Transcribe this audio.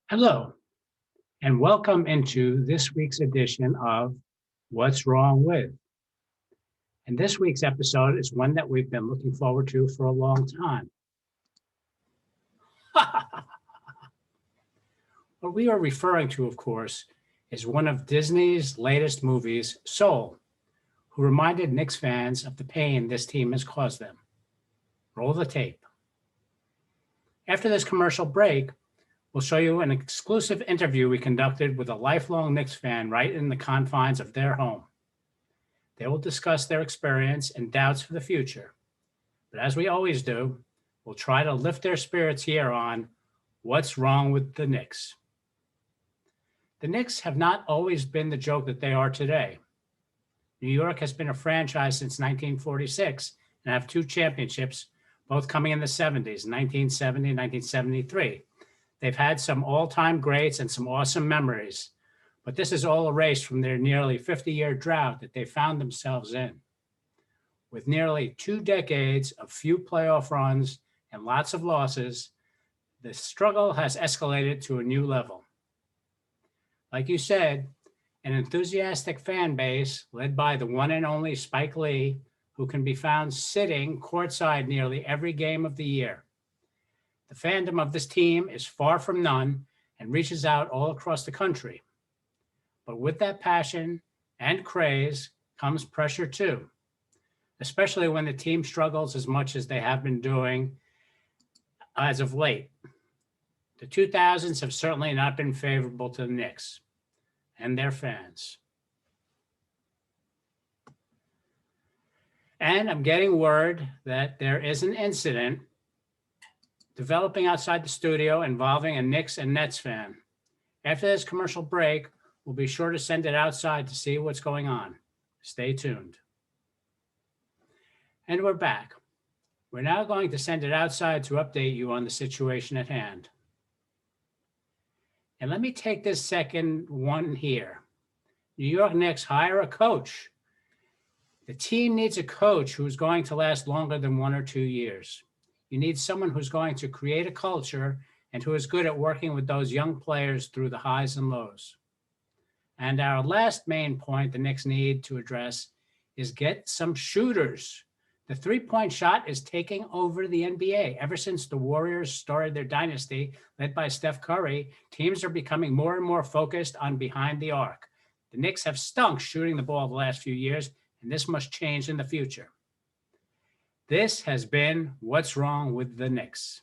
Hello, and welcome into this week's edition of What's Wrong With. And this week's episode is one that we've been looking forward to for a long time. What we are referring to, of course, is one of Disney's latest movies, Soul, who reminded Knicks fans of the pain this team has caused them. Roll the tape. After this commercial break, we'll show you an exclusive interview we conducted with a lifelong Knicks fan right in the confines of their home. They will discuss their experience and doubts for the future. But as we always do, we'll try to lift their spirits here on What's Wrong with the Knicks. The Knicks have not always been the joke that they are today. New York has been a franchise since 1946 and have two championships, both coming in the 70s, 1970 and 1973. They've had some all-time greats and some awesome memories, but this is all erased from their nearly 50-year drought that they found themselves in. With nearly 2 decades of few playoff runs and lots of losses, the struggle has escalated to a new level. Like you said, an enthusiastic fan base led by the one and only Spike Lee, who can be found sitting courtside nearly every game of the year. The fandom of this team is far from none and reaches out all across the country. But with that passion and craze comes pressure too, especially when the team struggles as much as they have been doing as of late. The 2000s have certainly not been favorable to the Knicks and their fans. And I'm getting word that there is an incident developing outside the studio involving a Knicks and Nets fan. After this commercial break, we'll be sure to send it outside to see what's going on. Stay tuned. And we're back. We're now going to send it outside to update you on the situation at hand. And let me take this second one here. New York Knicks hire a coach. The team needs a coach who's going to last longer than 1 or 2 years. You need someone who's going to create a culture and who is good at working with those young players through the highs and lows. And our last main point the Knicks need to address is get some shooters. The three-point shot is taking over the NBA. Ever since the Warriors started their dynasty, led by Steph Curry, teams are becoming more and more focused on behind the arc. The Knicks have stunk shooting the ball the last few years, and this must change in the future. This has been What's Wrong with the Knicks.